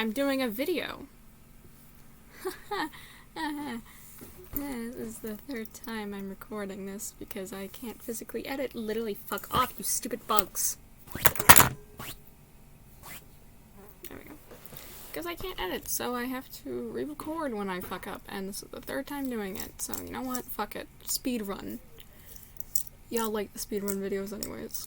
I'm doing a video. This is the third time I'm recording this because I can't physically edit. Literally, fuck off, you stupid bugs. There we go. Because I can't edit, so I have to re-record when I fuck up, and this is the third time doing it, so you know what? Fuck it. Speed run. Y'all like the speedrun videos anyways.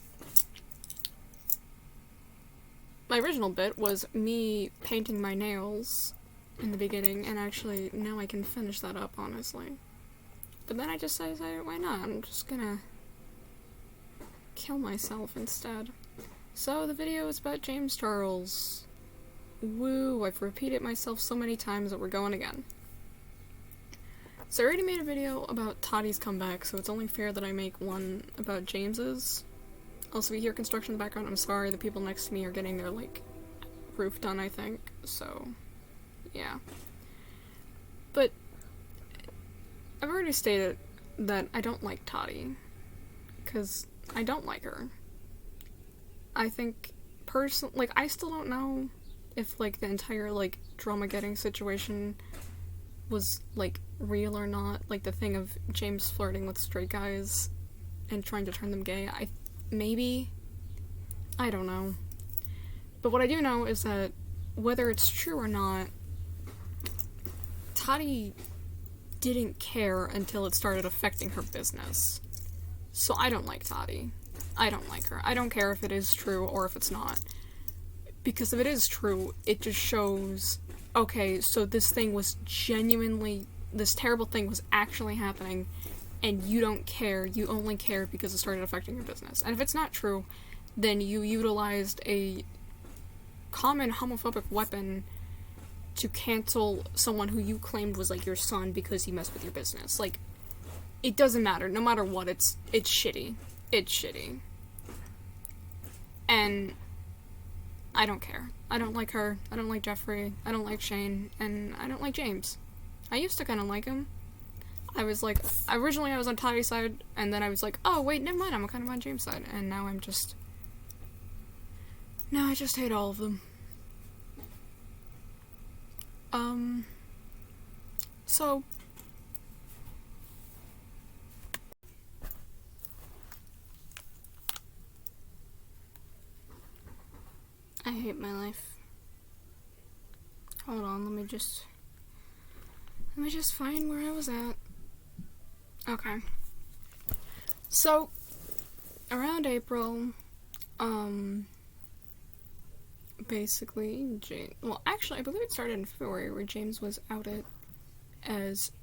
My original bit was me painting my nails in the beginning, and actually, now I can finish that up, honestly. But then I just decided, why not? I'm just gonna kill myself instead. So, the video is about James Charles. Woo, I've repeated myself so many times that we're going again. So I already made a video about Toddy's comeback, so it's only fair that I make one about James's. Also, if you hear construction in the background, I'm sorry, the people next to me are getting their, like, roof done, I think, so, yeah. But, I've already stated that I don't like Toddy, because I don't like her. I think, like, I still don't know if, like, the entire, like, drama-getting situation was, like, real or not. Like, the thing of James flirting with straight guys and trying to turn them gay. Maybe? I don't know. But what I do know is that, whether it's true or not, Toddy didn't care until it started affecting her business. So I don't like Toddy. I don't like her. I don't care if it is true or if it's not. Because if it is true, it just shows, okay, so this thing was genuinely, this terrible thing was actually happening, and you don't care, you only care because it started affecting your business. And if it's not true, then you utilized a common homophobic weapon to cancel someone who you claimed was, like, your son because he messed with your business. Like, it doesn't matter, no matter what, it's shitty. It's shitty. And I don't care. I don't like her, I don't like Jeffrey, I don't like Shane, and I don't like James. I used to kind of like him. I was like, originally I was on Toddy's side, and then I was like, oh wait, never mind, I'm kind of on James' side, and now I'm just, now I just hate all of them. So, I hate my life. Hold on, let me just find where I was at. Okay. So, around April, basically, well, actually, I believe it started in February, where James was outed as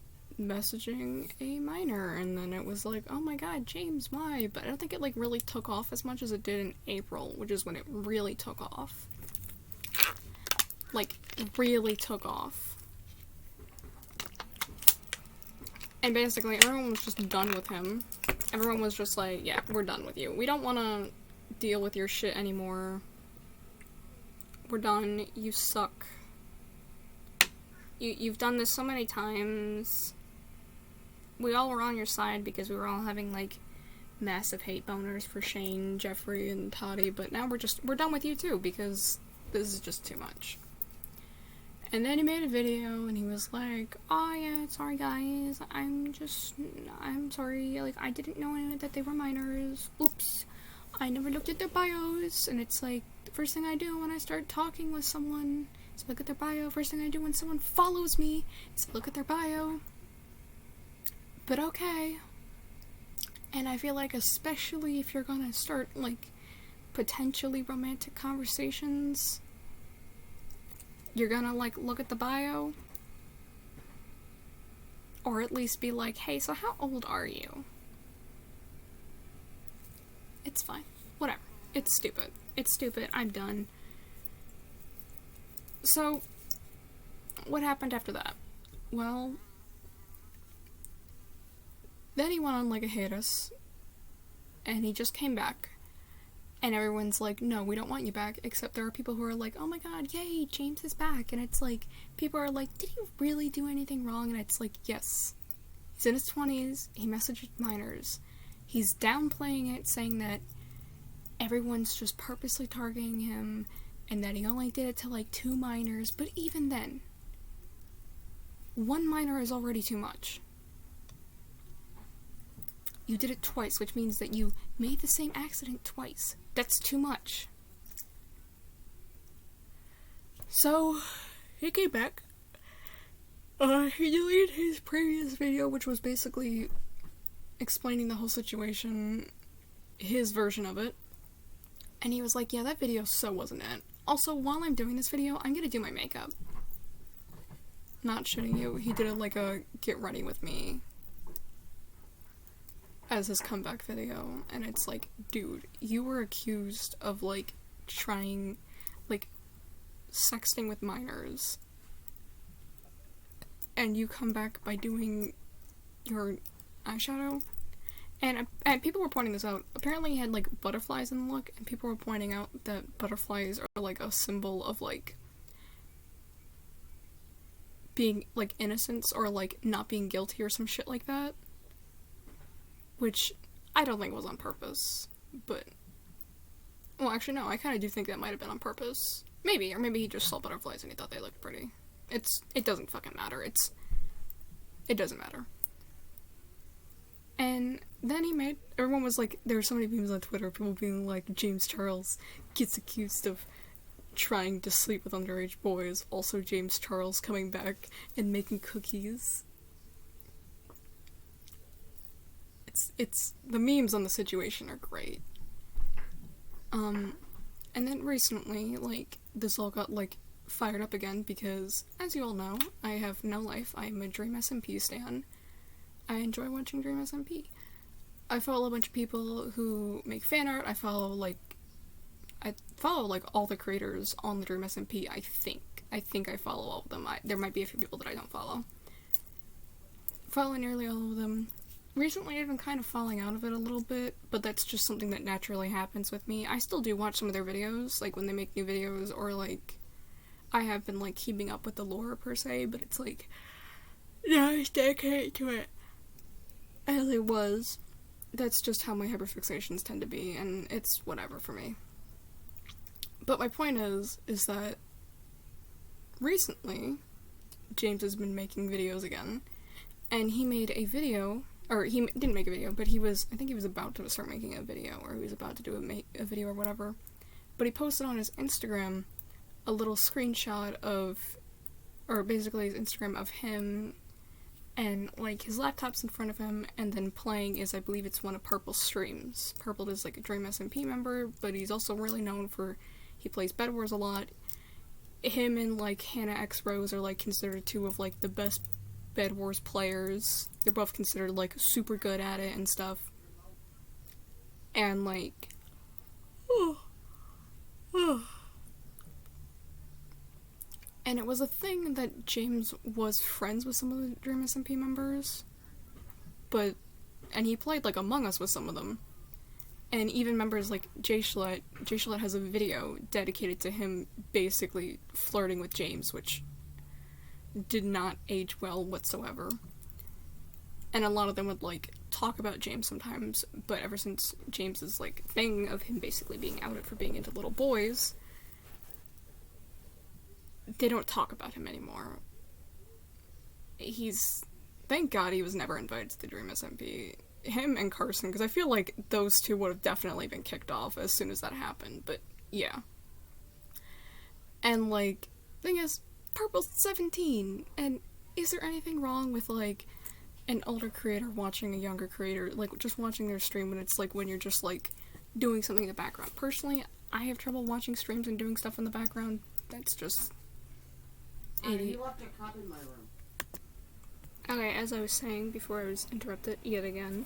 messaging a minor, and then it was like, oh my god, James, why? But I don't think it, like, really took off as much as it did in April, which is when it really took off. Like, really took off. And basically, everyone was just done with him. Everyone was just like, yeah, we're done with you. We don't want to deal with your shit anymore. We're done. You suck. You've done this so many times. We all were on your side because we were all having, like, massive hate boners for Shane, Jeffrey, and Toddy, but now we're done with you too, because this is just too much. And then he made a video, and he was like, oh yeah, sorry guys, I'm sorry, like, I didn't know that they were minors, oops, I never looked at their bios, and it's like, the first thing I do when I start talking with someone is look at their bio. First thing I do when someone follows me is look at their bio. But okay. And I feel like, especially if you're gonna start, like, potentially romantic conversations, you're gonna, like, look at the bio. Or at least be like, hey, so how old are you? It's fine. Whatever. It's stupid. It's stupid. I'm done. So, what happened after that? Well, then he went on, like, a hiatus, and he just came back, and everyone's like, no, we don't want you back, except there are people who are like, oh my god, yay, James is back, and it's like, people are like, did he really do anything wrong? And it's like, yes. He's in his 20s, he messaged minors, he's downplaying it, saying that everyone's just purposely targeting him, and that he only did it to like 2 minors, but even then, 1 minor is already too much. You did it twice, which means that you made the same accident twice. That's too much. So, he came back. He deleted his previous video, which was basically explaining the whole situation, his version of it. And he was like, yeah, that video so wasn't it. Also, while I'm doing this video, I'm gonna do my makeup. Not shitting you, he did like a get ready with me as his comeback video, and it's like, dude, you were accused of like trying, like, sexting with minors, and you come back by doing your eyeshadow, and people were pointing this out. Apparently he had like butterflies in the look, and people were pointing out that butterflies are like a symbol of like being like innocence or like not being guilty or some shit like that, which I don't think was on purpose, but well, actually no, I kind of do think that might have been on purpose. Maybe, or maybe he just saw butterflies and he thought they looked pretty. It doesn't fucking matter. It doesn't matter. And then everyone was like, there were so many memes on Twitter, people being like, James Charles gets accused of trying to sleep with underage boys, also James Charles coming back and making cookies. It's the memes on the situation are great. And then recently, like, this all got, like, fired up again because, as you all know, I have no life. I'm a Dream SMP stan. I enjoy watching Dream SMP. I follow a bunch of people who make fan art. I follow, like, all the creators on the Dream SMP, I think I follow all of them. There might be a few people that I don't follow. Follow nearly all of them. Recently, I've been kind of falling out of it a little bit, but that's just something that naturally happens with me. I still do watch some of their videos, like, when they make new videos, or, like, I have been, like, keeping up with the lore, per se, but it's, like, not as dedicated to it as it was. That's just how my hyperfixations tend to be, and it's whatever for me. But my point is that recently, James has been making videos again, and he made a video, or he didn't make a video, but I think he was about to start making a video, or he was about to do a video or whatever, but he posted on his Instagram a little screenshot of, or basically his Instagram of him, and, like, his laptop's in front of him, and then playing I believe it's one of Purple's streams. Purple is, like, a Dream SMP member, but he's also really known for, he plays Bed Wars a lot. Him and, like, Hannah X Rose are, like, considered two of, like, the best Bed Wars players. They're both considered, like, super good at it and stuff. And, like, and it was a thing that James was friends with some of the Dream SMP members, and he played, like, Among Us with some of them. And even members like Jay Schlett has a video dedicated to him basically flirting with James, which did not age well whatsoever. And a lot of them would, like, talk about James sometimes, but ever since James's, like, thing of him basically being outed for being into little boys, they don't talk about him anymore. Thank God he was never invited to the Dream SMP. Him and Carson, because I feel like those two would have definitely been kicked off as soon as that happened, but yeah. And, like, thing is, Purple's 17, and is there anything wrong with, like, an older creator watching a younger creator, like, just watching their stream when it's, like, when you're just, like, doing something in the background? Personally, I have trouble watching streams and doing stuff in the background. That's just... You left a cup in my room. Okay, as I was saying before I was interrupted yet again,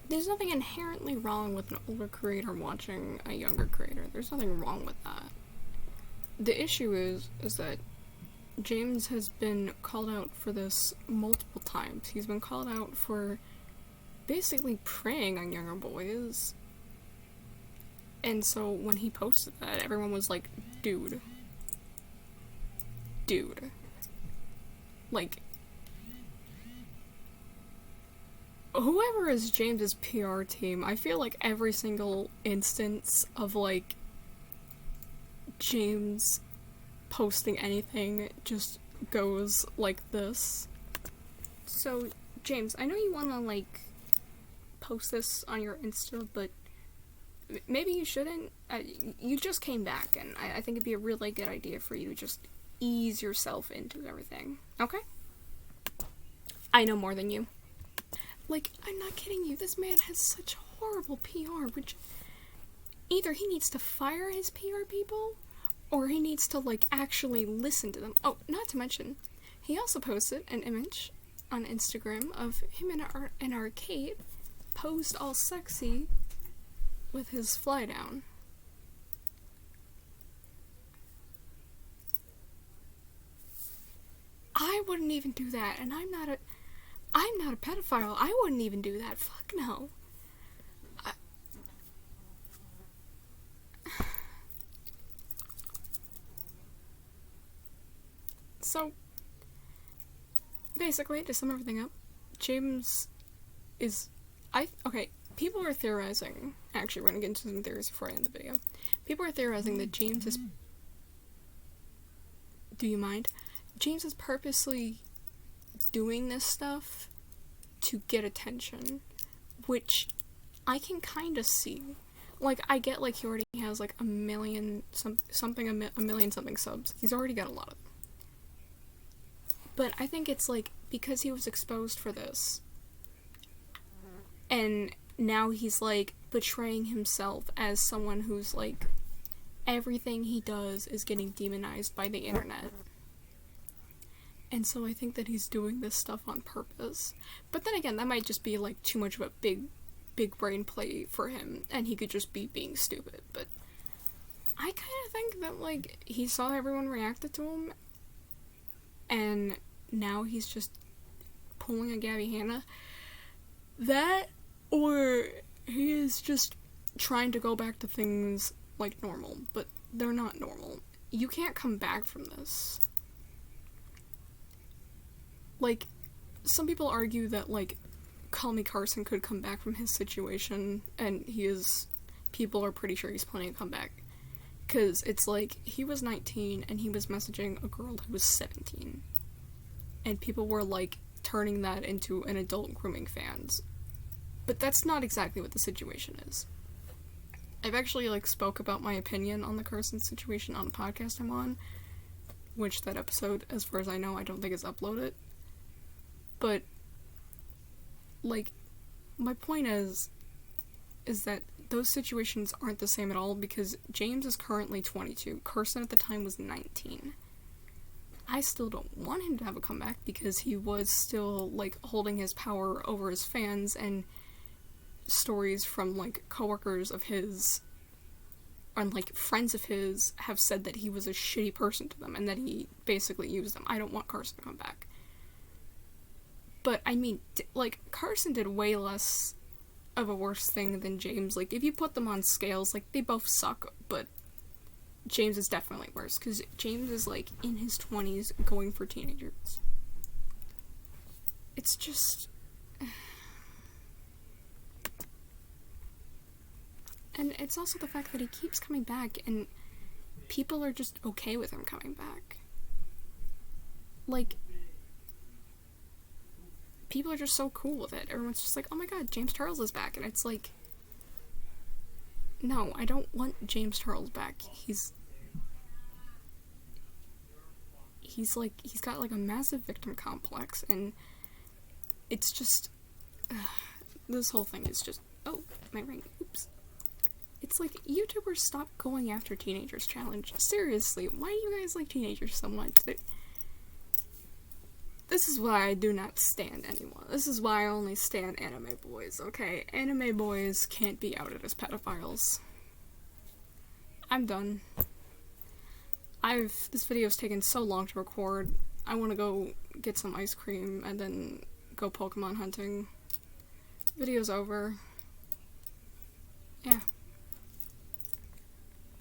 there's nothing inherently wrong with an older creator watching a younger creator. There's nothing wrong with that. The issue is that James has been called out for this multiple times. He's been called out for basically preying on younger boys. And so when he posted that, everyone was like, dude. Like, whoever is James's PR team, I feel like every single instance of, like, James posting anything just goes like this. So, James, I know you wanna, like, post this on your Insta, but maybe you shouldn't. You just came back, and I think it'd be a really good idea for you to just ease yourself into everything. Okay? I know more than you. Like, I'm not kidding you, this man has such horrible PR, which either he needs to fire his PR people, or he needs to, like, actually listen to them. Oh, not to mention, he also posted an image on Instagram of him in an arcade, posed all sexy with his fly down. I wouldn't even do that, and I'm not a pedophile. I wouldn't even do that. Fuck no. So, basically, to sum everything up, James is... Okay, people are theorizing... Actually, we're gonna get into some theories before I end the video. People are theorizing that James is... Do you mind? James is purposely doing this stuff to get attention, which I can kind of see. Like, I get, like, he already has, like, a million something subs. He's already got a lot of them. But I think it's, like, because he was exposed for this, and now he's, like, betraying himself as someone who's, like, everything he does is getting demonized by the internet. And so I think that he's doing this stuff on purpose. But then again, that might just be, like, too much of a big brain play for him, and he could just be being stupid. But I kind of think that, like, he saw everyone reacted to him, and now he's just pulling a Gabby Hanna. That, or he is just trying to go back to things like normal, but they're not normal. You can't come back from this. Like, some people argue that, like, Call Me Carson could come back from his situation, and people are pretty sure he's planning to come back. Because it's like, he was 19, and he was messaging a girl who was 17. And people were, like, turning that into an adult grooming fans. But that's not exactly what the situation is. I've actually, like, spoke about my opinion on the Carson situation on a podcast I'm on, which that episode, as far as I know, I don't think is uploaded. But, like, my point is that those situations aren't the same at all, because James is currently 22. Carson at the time was 19. I still don't want him to have a comeback, because he was still, like, holding his power over his fans, and stories from, like, coworkers of his, and, like, friends of his have said that he was a shitty person to them, and that he basically used them. I don't want Carson to come back. But, I mean, like, Carson did way less of a worse thing than James. Like, if you put them on scales, like, they both suck, but James is definitely worse, because James is, like, in his 20s going for teenagers. It's just... And it's also the fact that he keeps coming back, and people are just okay with him coming back. Like, people are just so cool with it. Everyone's just like, oh my god, James Charles is back. And it's like, no, I don't want James Charles back. He's like, he's got, like, a massive victim complex, and it's just, this whole thing is just, oh, my ring, oops. It's like, YouTubers stop going after teenagers challenge. Seriously, why do you guys like teenagers so much? This is why I do not stand anyone. This is why I only stand anime boys, okay? Anime boys can't be outed as pedophiles. I'm done. This video's taken so long to record. I want to go get some ice cream and then go Pokemon hunting. Video's over. Yeah.